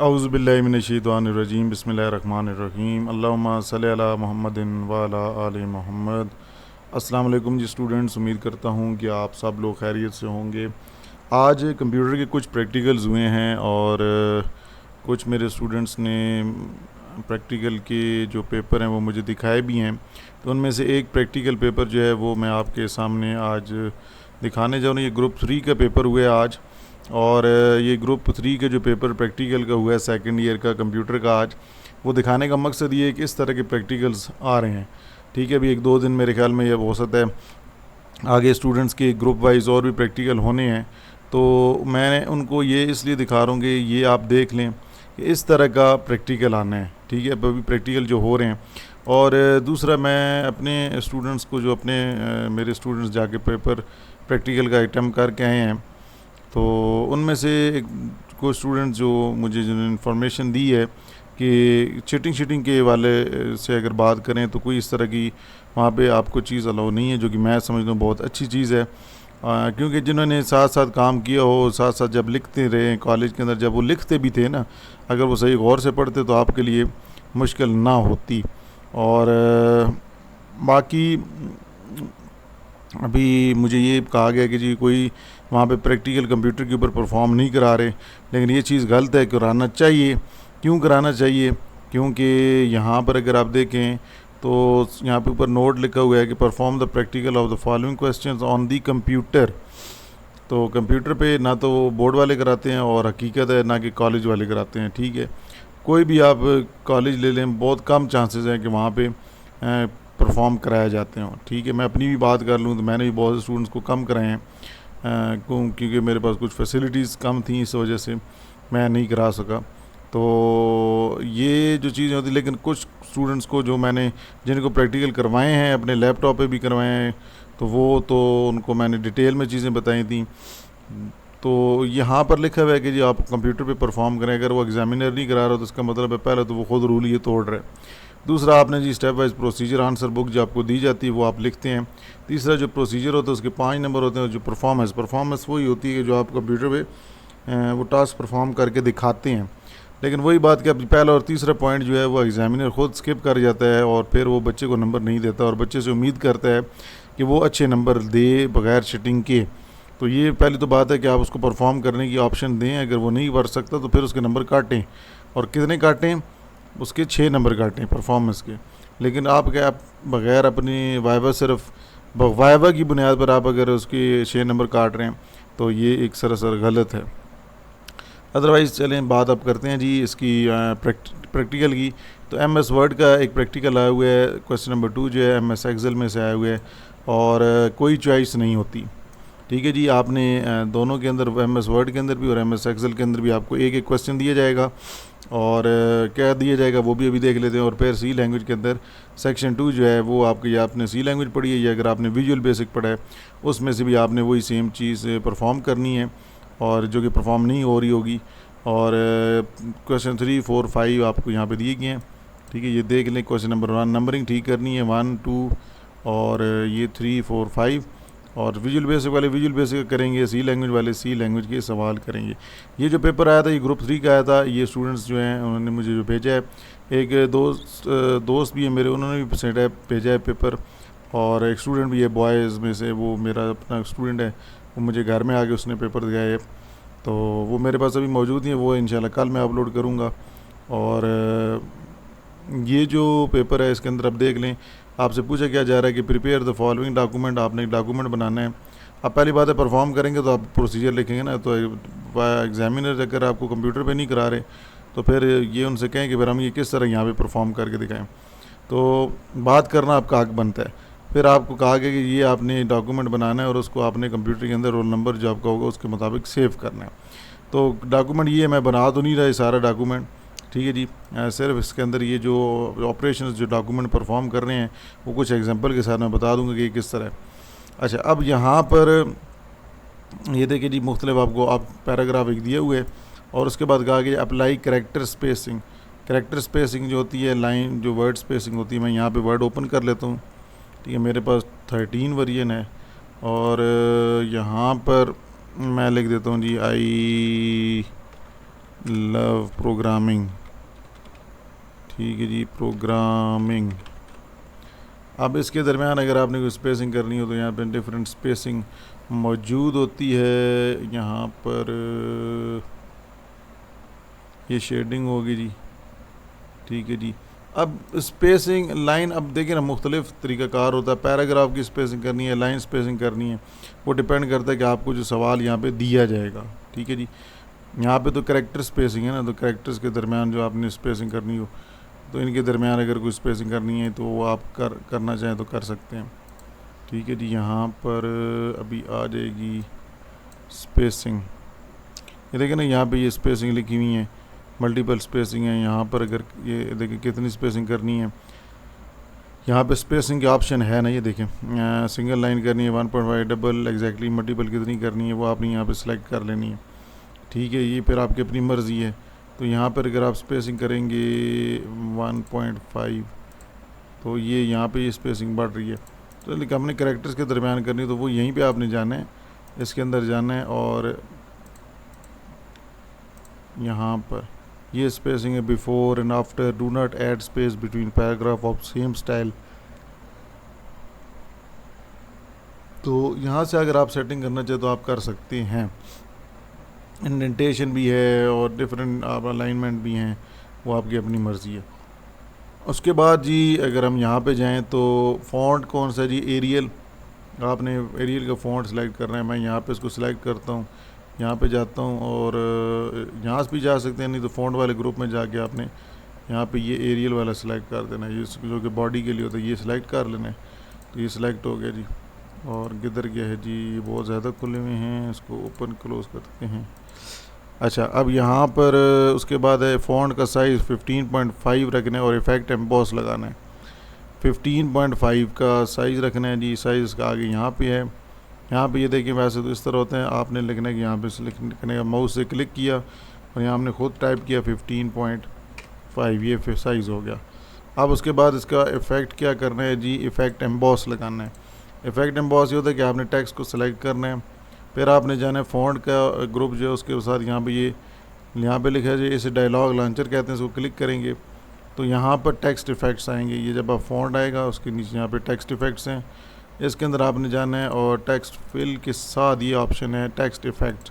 औज़ुबिल्लाहिमिनश्शैतानिर्रजीम बिस्मिल्लाहिर्रहमानिर्रहीम अल्लाहुम्मा सल्लि अला मुहम्मदिन व अला आलि मुहम्मद। अस्सलाम वालेकुम जी स्टूडेंट्स, उम्मीद करता हूँ कि आप सब लोग खैरियत से होंगे। आज कंप्यूटर के कुछ प्रैक्टिकल्स हुए हैं और कुछ मेरे स्टूडेंट्स ने प्रैक्टिकल के जो पेपर हैं वो मुझे दिखाए भी हैं। तो उनमें से एक प्रैक्टिकल पेपर जो है वो मैं आपके सामने आज दिखाने जा रहा हूँ। ये ग्रुप 3 का पेपर हुआ है आज, और ये ग्रुप 3 के जो पेपर प्रैक्टिकल का हुआ है सेकंड ईयर का कंप्यूटर का, आज वो दिखाने का मकसद ये है कि इस तरह के प्रैक्टिकल्स आ रहे हैं। ठीक है, अभी 1-2 दिन मेरे ख्याल में ये हो सकता है आगे स्टूडेंट्स के ग्रुप वाइज और भी प्रैक्टिकल होने हैं। तो मैं उनको ये इसलिए दिखा रहा हूँ कि ये आप देख लें कि इस तरह का प्रैक्टिकल आना है। ठीक है, अभी प्रैक्टिकल जो हो रहे हैं। और दूसरा, मैं अपने स्टूडेंट्स को जो अपने मेरे स्टूडेंट्स जाके पेपर प्रैक्टिकल का अटैम्प्ट करके आए हैं, तो उनमें से कुछ स्टूडेंट जो मुझे जिन्होंने इन्फॉर्मेशन दी है कि चीटिंग के वाले से अगर बात करें तो कोई इस तरह की वहाँ पे आपको चीज़ अलाउ नहीं है, जो कि मैं समझता हूँ बहुत अच्छी चीज़ है। क्योंकि जिन्होंने साथ साथ काम किया हो, साथ साथ जब लिखते रहे कॉलेज के अंदर, जब वो लिखते भी थे ना, अगर वो सही गौर से पढ़ते तो आपके लिए मुश्किल ना होती। और बाकी अभी मुझे ये कहा गया कि जी कोई वहाँ पे प्रैक्टिकल कंप्यूटर के ऊपर परफॉर्म नहीं करा रहे, लेकिन ये चीज़ गलत है, कराना चाहिए। क्यों कराना चाहिए? क्योंकि यहाँ पर अगर आप देखें तो यहाँ पे ऊपर नोट लिखा हुआ है कि perform the practical of the following questions on the computer. तो कंप्यूटर पे ना तो बोर्ड वाले कराते हैं और हकीकत है ना कि कॉलेज वाले कराते हैं। ठीक है, कोई भी आप कॉलेज ले लें, बहुत कम चांसेस हैं कि वहाँ पे परफॉर्म कराए जाते हों। ठीक है, मैं अपनी भी बात कर लूँ तो मैंने भी बहुत से स्टूडेंट्स को कम कराए हैं, क्योंकि मेरे पास कुछ फैसिलिटीज़ कम थी, इस वजह से मैं नहीं करा सका। तो ये जो चीज़ें होती, लेकिन कुछ स्टूडेंट्स को जो मैंने जिनको प्रैक्टिकल करवाए हैं, अपने लैपटॉप पे भी करवाए हैं, तो वो तो उनको मैंने डिटेल में चीज़ें बताई थी। तो यहाँ पर लिखा हुआ है कि जी आप कंप्यूटर पे परफॉर्म करें। अगर वो एग्जामिनर नहीं करा रहा तो इसका मतलब है पहले तो वो खुद रूल ये तोड़ रहे हैं। दूसरा, आपने जी step wise procedure answer book जो आपको दी जाती है वो आप लिखते हैं। तीसरा, जो प्रोसीजर होता है उसके 5 नंबर होते हैं। जो परफॉर्मेंस वही होती है कि जो आप कंप्यूटर पे वो टास्क परफॉर्म करके दिखाते हैं। लेकिन वही बात कि अब पहला और तीसरा पॉइंट जो है वो एग्जामिनर खुद स्किप कर जाता है और फिर वो बच्चे को नंबर नहीं देता और बच्चे से उम्मीद करता है कि वो अच्छे नंबर दे बगैर चीटिंग के। तो ये पहली तो बात है कि आप उसको परफॉर्म करने की ऑप्शन दें। अगर वो नहीं कर सकता तो फिर उसके नंबर काटें, और कितने काटें? उसके 6 नंबर काटें परफॉर्मेंस के। लेकिन आप बगैर अपनी वाइवा, सिर्फ वाइवा की बुनियाद पर आप अगर उसके 6 नंबर काट रहे हैं तो ये एक सरासर गलत है। अदरवाइज़ चलें बात अब करते हैं जी इसकी प्रैक्टिकल की। तो MS वर्ड का एक प्रैक्टिकल आया हुआ है, क्वेश्चन नंबर 2 जो है MS एक्सेल में से आया हुआ है, और कोई चॉइस नहीं होती। ठीक है जी, आपने दोनों के अंदर, MS वर्ड के अंदर भी और MS एक्सेल के अंदर भी आपको एक एक क्वेश्चन दिया जाएगा, और क्या दिया जाएगा वो भी अभी देख लेते हैं। और फिर सी लैंग्वेज के अंदर सेक्शन 2 जो है वो आपकी, आपने सी लैंग्वेज पढ़ी है या अगर आपने विजुअल बेसिक पढ़ा है उसमें से भी आपने वही सेम चीज़ परफॉर्म करनी है, और जो कि परफॉर्म नहीं हो रही होगी। और क्वेश्चन 3, 4, 5 आपको यहाँ पे दिए गए हैं। ठीक है, ये देख लें। क्वेश्चन नंबर 1 नंबरिंग ठीक करनी है, 1, 2 और ये 3, 4, 5। और विजुअल बेसिक वाले विजुअल बेसिक करेंगे, सी लैंग्वेज वाले सी लैंग्वेज के सवाल करेंगे। ये जो पेपर आया था ये ग्रुप 3 का आया था। ये स्टूडेंट्स जो हैं उन्होंने मुझे जो भेजा है, एक दोस्त भी है मेरे, उन्होंने भी भेजा है पेपर, और एक स्टूडेंट भी है बॉयज़ में से, वो मेरा अपना स्टूडेंट है, वो मुझे घर में आके उसने पेपर दिया है। तो वो मेरे पास अभी मौजूद हैं, वो इंशाल्लाह कल मैं अपलोड करूँगा। और ये जो पेपर है इसके अंदर आप देख लें, आपसे पूछा क्या जा रहा है कि प्रिपेयर द फॉलोइंग डॉक्यूमेंट। आपने एक डॉक्यूमेंट बनाना है। अब पहली बात है, परफॉर्म करेंगे तो आप प्रोसीजर लिखेंगे ना, तो एग्जामिनर अगर आपको कंप्यूटर पे नहीं करा रहे तो फिर ये उनसे कहें कि फिर हम ये किस तरह यहाँ पे परफॉर्म करके दिखाएं। तो बात करना आपका हक बनता है। फिर आपको कहा गया कि ये आपने डॉक्यूमेंट बनाना है और उसको आपने कंप्यूटर के अंदर रोल नंबर जो आपका होगा उसके मुताबिक सेव करना है। तो डॉक्यूमेंट ये मैं बना तो नहीं रहा ये सारा डॉक्यूमेंट। ठीक है जी, सिर्फ इसके अंदर ये जो ऑपरेशंस जो डॉक्यूमेंट परफॉर्म कर रहे हैं वो कुछ एग्जांपल के साथ मैं बता दूंगा कि ये किस तरह है। अच्छा, अब यहाँ पर ये देखिए जी, मुख्तलिफ आपको आप पैराग्राफ एक दिए हुए, और उसके बाद कहा कि apply character spacing. Character spacing जो होती है, लाइन जो वर्ड स्पेसिंग होती है, मैं यहाँ पे वर्ड ओपन कर लेता हूँ। ठीक है, मेरे पास 13 वर्जन है, और यहाँ पर मैं लिख देता हूँ जी लव प्रोग्रामिंग, ठीक है जी, प्रोग्रामिंग। अब इसके दरमियान अगर आपने कोई स्पेसिंग करनी हो तो यहाँ पे डिफरेंट स्पेसिंग मौजूद होती है। यहाँ पर ये शेडिंग होगी जी, ठीक है जी। अब स्पेसिंग लाइन, अब देखिए ना मुख्तलिफ तरीक़ाकार होता है। पैराग्राफ की स्पेसिंग करनी है, लाइन स्पेसिंग करनी है, वो डिपेंड करता है कि आपको जो सवाल यहाँ पे दिया जाएगा, ठीक है जी। यहाँ पे तो करेक्टर स्पेसिंग है ना, तो करेक्टर्स के दरमियान जो आपने स्पेसिंग करनी हो तो इनके दरमियान अगर कोई स्पेसिंग करनी है तो वो आप करना चाहें तो कर सकते हैं, ठीक है जी। यहाँ पर अभी आ जाएगी स्पेसिंग, ये देखिए ना यहाँ पे ये स्पेसिंग लिखी हुई है, मल्टीपल स्पेसिंग है। यहाँ पर अगर ये देखिए कितनी स्पेसिंग करनी है, यहाँ पे स्पेसिंग के ऑप्शन है ना, ये देखें सिंगल लाइन करनी है 1.5, डबल, एग्जैक्टली, मल्टीपल कितनी करनी है वो आपने यहाँ पे सिलेक्ट कर लेनी है, ठीक है। ये फिर आपकी अपनी मर्ज़ी है। तो यहाँ पर अगर आप स्पेसिंग करेंगे 1.5 तो ये यहाँ पे ये स्पेसिंग बढ़ रही है। तो लेकिन हमने करेक्टर्स के दरमियान करनी तो वो यहीं पे आपने जाना है, इसके अंदर जाना है और यहाँ पर ये स्पेसिंग है before and after, do not add space between paragraph of same style. तो यहाँ से अगर आप सेटिंग करना चाहे तो आप कर सकते हैं। इंडेंटेशन भी है और डिफरेंट आप अलाइनमेंट भी हैं, वो आपकी अपनी मर्ज़ी है। उसके बाद जी अगर हम यहाँ पे जाएं तो फ़ॉन्ट कौन सा जी, एरियल, आपने एरियल का फ़ॉन्ट सेलेक्ट करना है। मैं यहाँ पे इसको सिलेक्ट करता हूँ, यहाँ पे जाता हूँ और यहाँ से भी जा सकते हैं, नहीं तो फ़ॉन्ट वाले ग्रुप में जाके आपने यहाँ पे ये एरियल वाला सिलेक्ट कर देना है, ये जो कि बॉडी के लिए होता है, ये सिलेक्ट कर लेना है। तो ये सिलेक्ट हो गया जी। और किधर गया है जी, ये बहुत ज़्यादा खुले हुए हैं, इसको ओपन क्लोज़ करते हैं। अच्छा, अब यहाँ पर उसके बाद है फ़ॉन्ट का साइज़ 15.5 रखना है और इफ़ेक्ट एम्बॉस लगाना है। 15.5 का साइज़ रखना है जी। साइज़ का आगे यहाँ पे है, यहाँ पे ये देखिए वैसे तो इस तरह होते हैं, आपने लिखना है कि यहाँ पे लिखने का माउस से क्लिक किया और यहाँ हमने खुद टाइप किया 15.5, ये फिर साइज़ हो गया। अब उसके बाद इसका इफ़ेक्ट क्या करना है जी, इफ़ेक्ट एम्बॉस लगाना है। इफ़ेक्ट एम्बॉस ये होता है कि आपने टेक्स्ट को सिलेक्ट करना है, फिर आपने जाना है फ़ॉन्ट का ग्रुप जो है उसके साथ यहाँ पे लिखा है जी, इसे डायलॉग लॉन्चर कहते हैं। इसको क्लिक करेंगे तो यहाँ पर टेक्स्ट इफ़ेक्ट्स आएंगे। ये जब आप फ़ॉन्ट आएगा उसके नीचे यहाँ पे टेक्स्ट इफ़ेक्ट्स हैं, इसके अंदर आपने जाना है और टेक्स्ट फिल के साथ ये ऑप्शन है टेक्स्ट इफ़ेक्ट,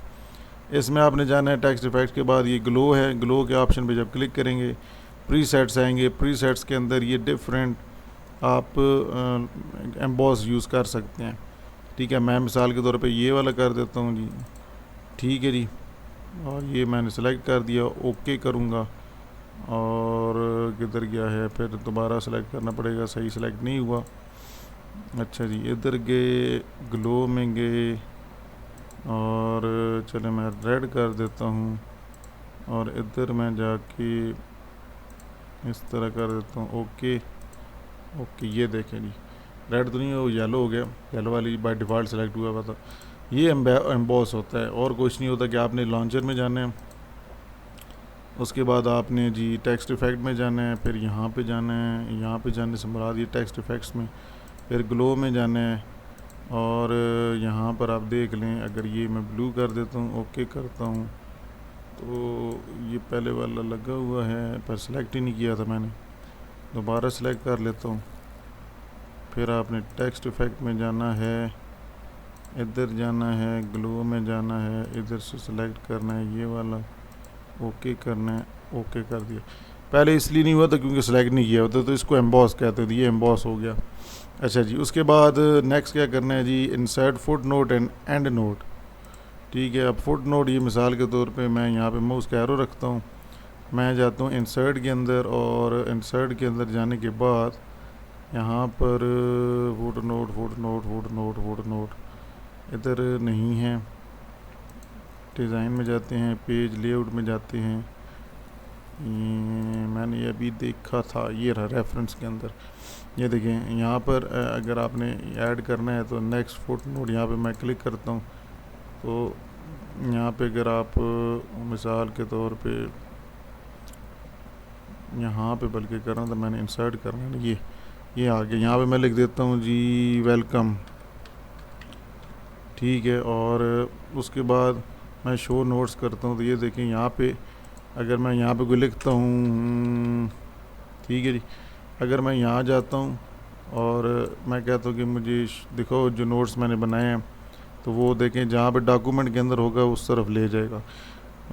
इसमें आपने जाना है। टेक्स्ट इफ़ेक्ट के बाद ये ग्लो है, ग्लो के ऑप्शन पे जब क्लिक करेंगे प्रीसेट्स आएंगे। प्रीसेट्स के अंदर ये डिफरेंट आप एम्बॉस यूज़ कर सकते हैं, ठीक है। मैं मिसाल के तौर पे ये वाला कर देता हूँ जी, ठीक है जी। और ये मैंने सेलेक्ट कर दिया, ओके करूँगा और किधर गया है, फिर दोबारा सेलेक्ट करना पड़ेगा, सही सेलेक्ट नहीं हुआ। अच्छा जी, इधर गए, ग्लो में गए और चले मैं रेड कर देता हूँ और इधर मैं जाके इस तरह कर देता हूँ, ओके ओके। ये देखें जी, रेड तो नहीं, वो येलो हो गया, येलो वाली बाय डिफ़ॉल्ट सेलेक्ट हुआ हुआ था। ये एम्बॉस होता है और कुछ नहीं होता कि आपने लॉन्चर में जाना है, उसके बाद आपने जी टेक्स्ट इफ़ेक्ट में जाना है, फिर यहाँ पे जाना है, यहाँ पे जाने से मुराद ये टेक्स्ट इफ़ेक्ट्स में, फिर ग्लो में जाना है और यहाँ पर आप देख लें अगर ये मैं ब्लू कर देता हूँ, ओके करता हूँ तो ये पहले वाला लगा हुआ है पर सिलेक्ट ही नहीं किया था मैंने, दोबारा सेलेक्ट कर लेता हूँ। फिर आपने टेक्स्ट इफ़ेक्ट में जाना है, इधर जाना है, ग्लो में जाना है, इधर से सिलेक्ट करना है ये वाला, ओके करना है, ओके कर दिया। पहले इसलिए नहीं हुआ था क्योंकि सिलेक्ट नहीं किया होता, तो इसको एम्बॉस कहते थे, ये एम्बॉस हो गया। अच्छा जी, उसके बाद नेक्स्ट क्या करना है जी, insert footnote end endnote, ठीक है। अब फुट नोट ये मिसाल के तौर पे मैं यहाँ पे माउस का एरो रखता हूँ, मैं जाता हूँ इंसर्ट के अंदर और इंसर्ट के अंदर जाने के बाद यहाँ पर foot note foot note foot note foot note इधर नहीं है, डिज़ाइन में जाते हैं, पेज लेआउट में जाते हैं, मैंने ये अभी देखा था, ये रहा रेफरेंस के अंदर। ये देखें यहाँ पर अगर आपने ऐड करना है तो नेक्स्ट फुट नोट यहाँ पर मैं क्लिक करता हूँ तो यहाँ पे अगर आप मिसाल के तौर पे यहाँ पे बल्कि करना था मैंने इंसर्ट करना है, ये आगे यहाँ पे मैं लिख देता हूँ जी वेलकम, ठीक है। और उसके बाद मैं शो नोट्स करता हूँ तो ये देखें यहाँ पे अगर मैं यहाँ पे कोई लिखता हूँ, ठीक है जी, अगर मैं यहाँ जाता हूँ और मैं कहता हूँ कि मुझे दिखाओ जो नोट्स मैंने बनाए हैं, तो वो देखें जहाँ पे डॉक्यूमेंट के अंदर होगा उस तरफ ले जाएगा।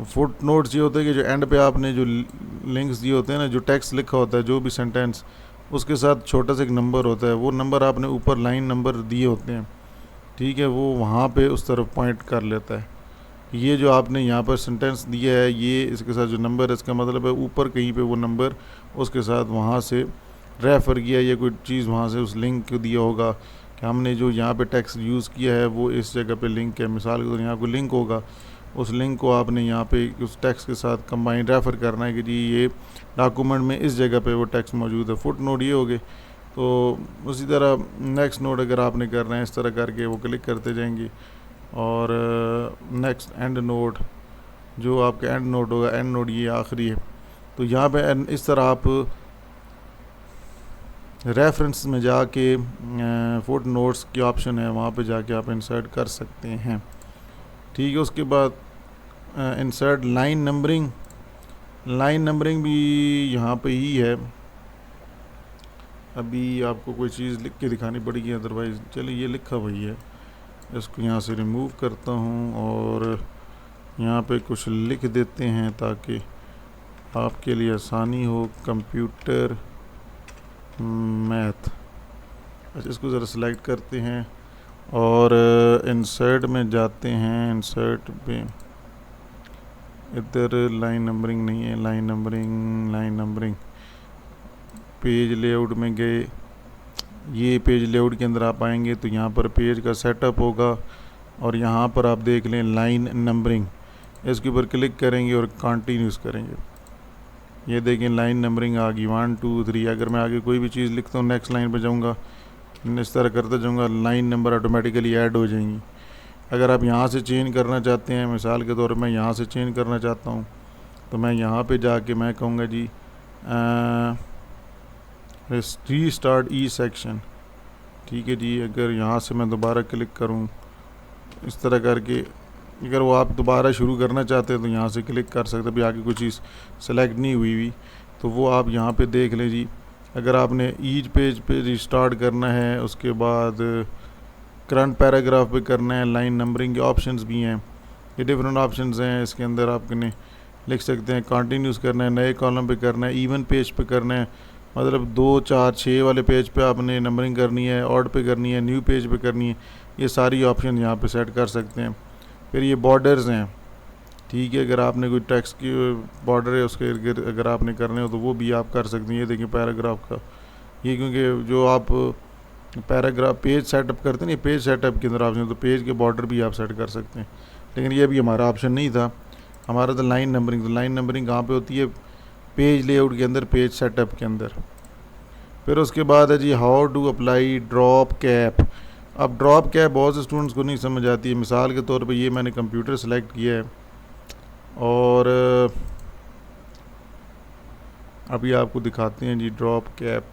फुट नोट्स ये होता है कि जो एंड पे आपने जो लिंक्स दिए होते हैं ना, जो टेक्स्ट लिखा होता है जो भी सेंटेंस, उसके साथ छोटा सा एक नंबर होता है, वो नंबर आपने ऊपर लाइन नंबर दिए होते हैं, ठीक है, वो वहाँ पे उस तरफ पॉइंट कर लेता है। ये जो आपने यहाँ पर सेंटेंस दिया है, ये इसके साथ जो नंबर है, इसका मतलब है ऊपर कहीं पे वो नंबर उसके साथ वहाँ से रेफ़र किया या कोई चीज़ वहाँ से उस लिंक दिया होगा कि हमने जो यहाँ पे टेक्स्ट यूज़ किया है वो इस जगह पे लिंक है। मिसाल के तौर यहाँ कोई लिंक होगा, उस लिंक को आपने यहाँ पे उस टेक्स्ट के साथ कंबाइन रेफ़र करना है कि जी ये डॉक्यूमेंट में इस जगह पे वो टेक्स्ट मौजूद है। फुट नोट ये हो गए। तो उसी तरह नेक्स्ट नोट अगर आपने करना है, इस तरह करके वो क्लिक करते जाएंगे। और नेक्स्ट एंड नोट, जो आपका एंड नोट होगा, एंड नोट ये आखिरी है। तो यहाँ पे इस तरह आप रेफरेंस में जाके फुट नोट्स की ऑप्शन है, वहाँ पे जाके आप इंसर्ट कर सकते हैं, ठीक है। उसके बाद insert line numbering, line numbering भी यहाँ पे ही है। अभी आपको कोई चीज़ लिख के दिखानी पड़ेगी, अदरवाइज़ चलिए ये लिखा हुई है, इसको यहाँ से रिमूव करता हूँ और यहाँ पे कुछ लिख देते हैं ताकि आपके लिए आसानी हो। कंप्यूटर मैथ, अच्छा इसको ज़रा सेलेक्ट करते हैं और इंसर्ट में जाते हैं। इंसर्ट पे इधर लाइन नंबरिंग नहीं है, लाइन नंबरिंग पेज लेआउट में गए। ये पेज लेआउट के अंदर आप आएंगे तो यहाँ पर पेज का सेटअप होगा और यहाँ पर आप देख लें लाइन नंबरिंग, इसके ऊपर क्लिक करेंगे और कंटिन्यूस करेंगे। ये देखें लाइन नंबरिंग आ गई 1 2 3। अगर मैं आगे कोई भी चीज़ लिखता हूँ, नेक्स्ट लाइन पर जाऊँगा, इस तरह करता जाऊँगा, लाइन नंबर ऑटोमेटिकली ऐड हो जाएंगी। अगर आप यहाँ से चेंज करना चाहते हैं, मिसाल के तौर पर मैं यहाँ से चेंज करना चाहता हूँ, तो मैं यहाँ पे जाके मैं कहूँगा जी रीस्टार्ट ई सेक्शन, ठीक है जी। अगर यहाँ से मैं दोबारा क्लिक करूँ इस तरह करके, अगर वो आप दोबारा शुरू करना चाहते हैं तो यहाँ से क्लिक कर सकते हैं। अभी आगे कोई चीज़ सेलेक्ट नहीं हुई तो वो आप यहाँ पे देख लें जी। अगर आपने ईच पेज पे रिस्टार्ट करना है, उसके बाद करंट पैराग्राफ पे करना है, लाइन नंबरिंग के ऑप्शंस भी हैं, ये डिफरेंट ऑप्शंस हैं। इसके अंदर आपने लिख सकते हैं कंटिन्यूस करना है, नए कॉलम पे करना है, इवन पेज पे करना है, मतलब 2 4 6 वाले पेज पे आपने नंबरिंग करनी है, ऑड पे करनी है, न्यू पेज पे करनी है, ये सारी ऑप्शन यहाँ पे सेट कर सकते हैं। फिर ये बॉर्डर्स हैं, ठीक है, अगर आपने कोई टेक्स्ट की बॉर्डर है उसके इर्द अगर आपने करने हो तो वो भी आप कर सकते हैं। ये देखिए पैराग्राफ का, ये क्योंकि जो आप पैराग्राफ पेज सेटअप करते हैं ना, पेज सेटअप के अंदर ऑप्शन, तो पेज के बॉर्डर भी आप सेट कर सकते हैं, लेकिन ये भी हमारा ऑप्शन नहीं था, हमारा तो लाइन नंबरिंग। तो लाइन नंबरिंग कहाँ पे होती है? पेज लेआउट के अंदर, पेज सेटअप के अंदर। फिर उसके बाद है जी how to apply drop cap. अब ड्रॉप कैप बहुत से स्टूडेंट्स को नहीं समझ आती है। मिसाल के तौर पे ये मैंने कंप्यूटर सेलेक्ट किया है और अभी आपको दिखाते हैं जी ड्रॉप कैप।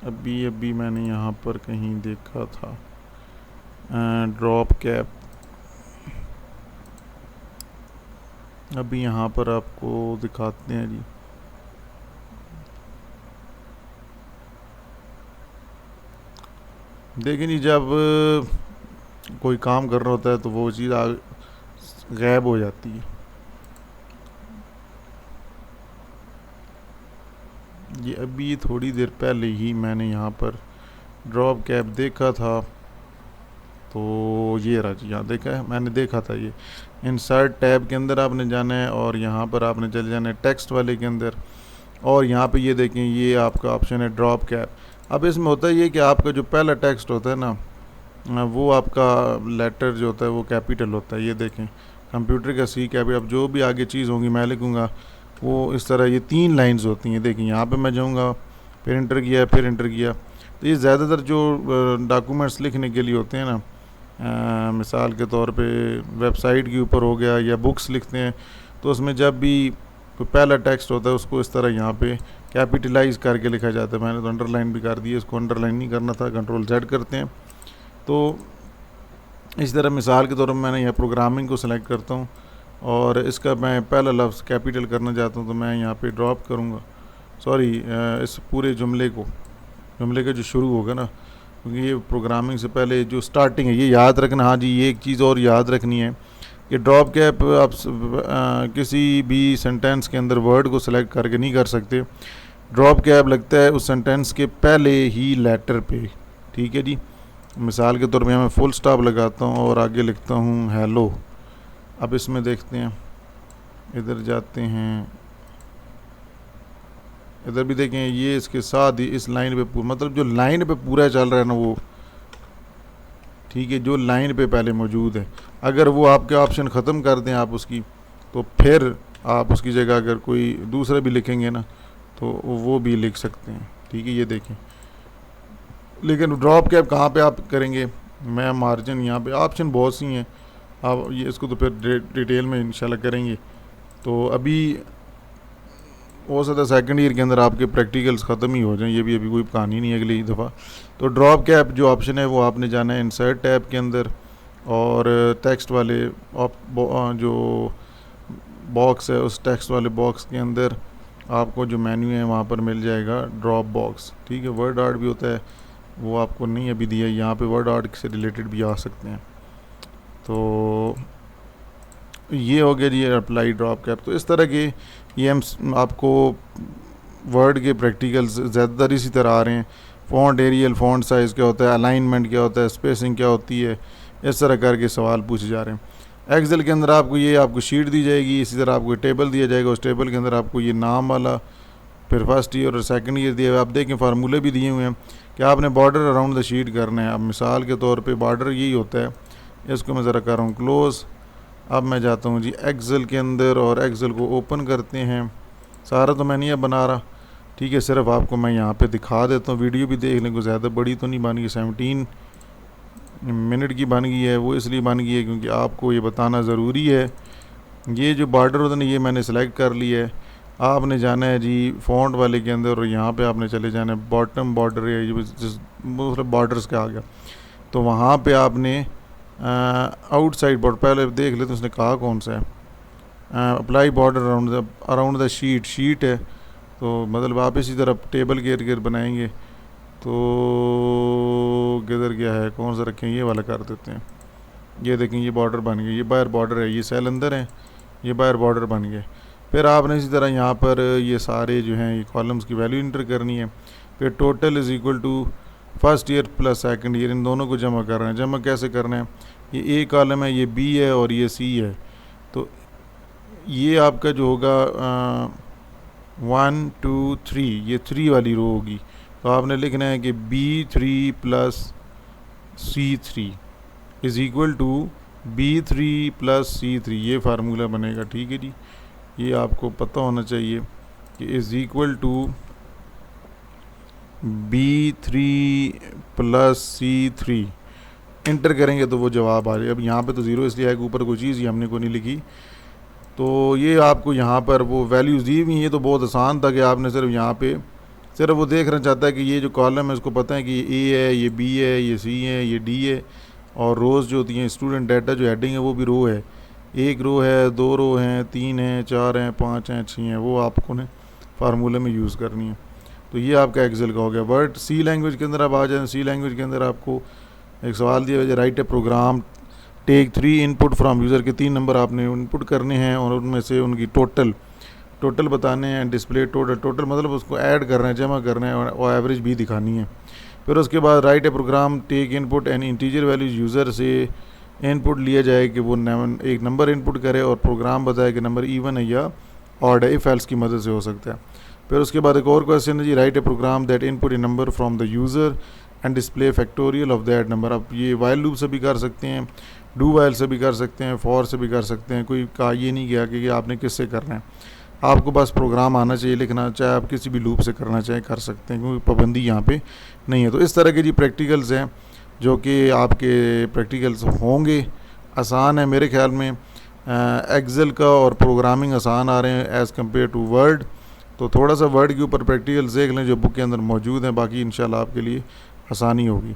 अभी मैंने यहाँ पर कहीं देखा था ड्रॉप कैप, अभी यहाँ पर आपको दिखाते हैं जी। देखें जी, जब कोई काम कर रहा होता है तो वो चीज़ गायब हो जाती है। ये अभी थोड़ी देर पहले ही मैंने यहाँ पर ड्रॉप कैप देखा था, तो ये रहा जी, यहाँ देखा है, मैंने देखा था। ये इंसर्ट टैब के अंदर आपने जाना है और यहाँ पर आपने चले जाना है टेक्स्ट वाले के अंदर, और यहाँ पे ये देखें ये आपका ऑप्शन है ड्रॉप कैप। अब इसमें होता है ये कि आपका जो पहला टेक्स्ट होता है ना, वो आपका लेटर जो होता है वो कैपिटल होता है। ये देखें कंप्यूटर का सी कैपिटल। अब जो भी आगे चीज़ होगी मैं लिखूँगा वो इस तरह, ये 3 लाइंस होती हैं। देखिए यहाँ पे मैं जाऊँगा, फिर इंटर किया, फिर इंटर किया। तो ये ज़्यादातर जो डॉक्यूमेंट्स लिखने के लिए होते हैं ना, मिसाल के तौर पे वेबसाइट के ऊपर हो गया या बुक्स लिखते हैं, तो उसमें जब भी कोई पहला टेक्स्ट होता है उसको इस तरह यहाँ पे कैपिटलाइज करके लिखा जाता है। मैंने तो अंडरलाइन भी कर दिया, इसको अंडरलाइन नहीं करना था, कंट्रोल Z करते हैं। तो इस तरह मिसाल के तौर पर मैंने यहाँ प्रोग्रामिंग को सिलेक्ट करता हूँ और इसका मैं पहला लफ्ज़ कैपिटल करना चाहता हूँ, तो मैं यहाँ पे ड्रॉप करूँगा, सॉरी इस पूरे जुमले का जो शुरू होगा ना, क्योंकि ये प्रोग्रामिंग से पहले जो स्टार्टिंग है ये याद रखना। हाँ जी, ये एक चीज़ और याद रखनी है कि ड्रॉप कैप आप किसी भी सेंटेंस के अंदर वर्ड को सिलेक्ट करके नहीं कर सकते। ड्रॉप कैप लगता है उस सेंटेंस के पहले ही लेटर पे, ठीक है जी। मिसाल के तौर पे मैं फुल स्टॉप लगाता हूँ और आगे लिखता हूँ हेलो। अब इसमें देखते हैं, इधर जाते हैं, इधर भी देखें, ये इसके साथ ही इस लाइन पे मतलब जो लाइन पे पूरा चल रहा है ना वो, ठीक है, जो लाइन पे पहले मौजूद है, अगर वो आपके ऑप्शन ख़त्म कर दें आप उसकी, तो फिर आप उसकी जगह अगर कोई दूसरा भी लिखेंगे ना तो वो भी लिख सकते हैं, ठीक है। ये देखें, लेकिन ड्रॉप कैप कहाँ पे आप करेंगे, मैं मार्जिन यहाँ पे, ऑप्शन बहुत सी हैं, आप ये इसको तो फिर डिटेल में इंशाल्लाह करेंगे। तो अभी हो सकता है सेकंड ईयर के अंदर आपके प्रैक्टिकल्स ख़त्म ही हो जाएं, ये भी अभी कोई कहानी नहीं है अगली दफ़ा। तो ड्रॉप कैप जो ऑप्शन है वो आपने जाना है इंसर्ट टैब के अंदर, और टेक्स्ट वाले जो बॉक्स है उस टेक्स्ट वाले बॉक्स के अंदर आपको जो मेन्यू है वहाँ पर मिल जाएगा ड्रॉप बॉक्स, ठीक है। वर्ड आर्ट भी होता है, वो आपको नहीं अभी दिया, यहाँ पे वर्ड आर्ट से रिलेटेड भी आ सकते हैं। तो ये हो गया जी अप्लाई ड्रॉप कैप। तो इस तरह के ये हम आपको वर्ड के प्रैक्टिकल्स ज़्यादातर इसी तरह आ रहे हैं। फ़ॉन्ट एरियल, फ़ॉन्ट साइज़ क्या होता है, अलाइनमेंट क्या होता है, स्पेसिंग क्या होती है, इस तरह करके सवाल पूछे जा रहे हैं। एक्सेल के अंदर आपको शीट दी जाएगी, इसी तरह आपको टेबल दिया जाएगा, उस टेबल के अंदर आपको ये नाम वाला, फिर फर्स्ट ईयर और सेकंड ईयर दिया हुआ है। आप देखें फार्मूले भी दिए हुए हैं कि आपने बॉर्डर अराउंड द शीट करना है। अब मिसाल के तौर पे बॉर्डर यही होता है, इसको मैं ज़रा कर रहा हूँ क्लोज़। अब मैं जाता हूँ जी एक्सेल के अंदर और एक्सेल को ओपन करते हैं। सारा तो मैं नहीं अब बना रहा, ठीक है, सिर्फ आपको मैं यहाँ पे दिखा देता हूँ। वीडियो भी देख लें, कोई ज़्यादा बड़ी तो नहीं बन गई, 17 मिनट की बन गई है। वो इसलिए बन गई है क्योंकि आपको ये बताना ज़रूरी है। ये जो बॉर्डर होता है ना, ये मैंने सेलेक्ट कर लिया है। आपने जाना है जी फ़ॉन्ट वाले के अंदर और यहाँ पे आपने चले जाना है बॉटम बॉर्डर या मतलब बॉर्डर्स का आ गया, तो वहाँ पे आपने आउटसाइड बॉर्डर पहले देख ले तो उसने कहा कौन सा है, apply border around the sheet है। तो मतलब आप इसी तरह टेबल के इर्द गिर्द बनाएंगे। तो किधर गया है, कौन सा रखें, ये वाला कर देते हैं। ये देखें ये बॉर्डर बन गया, ये बाहर बॉर्डर है, ये सेल अंदर है, ये बाहर बॉर्डर बन गए। फिर आपने इसी तरह यहाँ पर ये सारे जो हैं ये कॉलम्स की वैल्यू इंटर करनी है। फिर total is equal to first year plus second year, इन दोनों को जमा कर रहे हैं। जमा कैसे करना है, ये ए कॉलम है, ये बी है और ये सी है। तो ये आपका जो होगा 1 2 3, ये 3 वाली रो होगी। तो आपने लिखना है कि B3 plus C3 is equal to B3 plus C3, ये फार्मूला बनेगा, ठीक है जी। ये आपको पता होना चाहिए कि is equal to B3 plus C3 enter करेंगे तो वो जवाब आ जाए। अब यहाँ पे तो ज़ीरो इसलिए है कि ऊपर कोई चीज़ ही हमने को नहीं लिखी। तो ये आपको यहाँ पर वो वैल्यूज़ दी हुई, ये तो बहुत आसान था कि आपने सिर्फ यहाँ पे सिर्फ वो देखना चाहता है कि ये जो कॉलम है उसको पता है कि ये ए है, ये बी है, ये सी है, ये डी है। और रोज़ जो होती हैं स्टूडेंट डाटा जो हेडिंग है वो भी रो है, एक रो है, 2 रो हैं, 3 हैं, 4 हैं, 5 हैं, 6 हैं, वो आपको ने फार्मूले में यूज़ करनी है। तो ये आपका एक्सेल का हो गया। वर्ड सी लैंग्वेज के अंदर आप आ जाए। सी लैंग्वेज के अंदर आपको एक सवाल दिया है, write a program take 3 input from user के 3 नंबर आपने इनपुट करने हैं और उनमें से उनकी टोटल बताने हैं। डिस्प्ले टोटल मतलब उसको ऐड करना है, जमा करना है और एवरेज भी दिखानी है। फिर उसके बाद write a program take input and integer values user से इनपुट लिया जाए कि वो एक नंबर इनपुट करे और प्रोग्राम बताए कि नंबर इवन है या ऑड है। इफ एल्स की मदद से हो सकता है। फिर उसके बाद एक और क्वेश्चन है जी, write a program that input a number from the user and display factorial of that number. आप ये वाइल लूप से भी कर सकते हैं, डू वाइल से भी कर सकते हैं, फॉर से भी कर सकते हैं। कोई कहा ये नहीं गया कि आपने किससे करना है, आपको बस प्रोग्राम आना चाहिए लिखना, चाहे आप किसी भी लूप से करना चाहें कर सकते हैं, क्योंकि पाबंदी यहाँ पे नहीं है। तो इस तरह के जी प्रैक्टिकल्स हैं जो कि आपके प्रैक्टिकल्स होंगे। आसान है मेरे ख्याल में, एक्सेल का और प्रोग्रामिंग आसान आ रहे हैं एज़ कम्पेयर टू वर्ड। तो थोड़ा सा वर्ड के ऊपर प्रैक्टिकल्स देख लें जो बुक के अंदर मौजूद हैं, बाकी इंशाल्लाह आपके लिए आसानी होगी।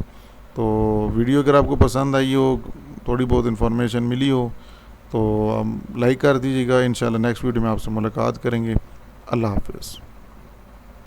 तो वीडियो अगर आपको पसंद आई हो थोड़ी बहुत इन्फॉर्मेशन मिली हो तो लाइक कर दीजिएगा। इंशाल्लाह नेक्स्ट वीडियो में आपसे मुलाकात करेंगे। अल्लाह हाफ़िज़।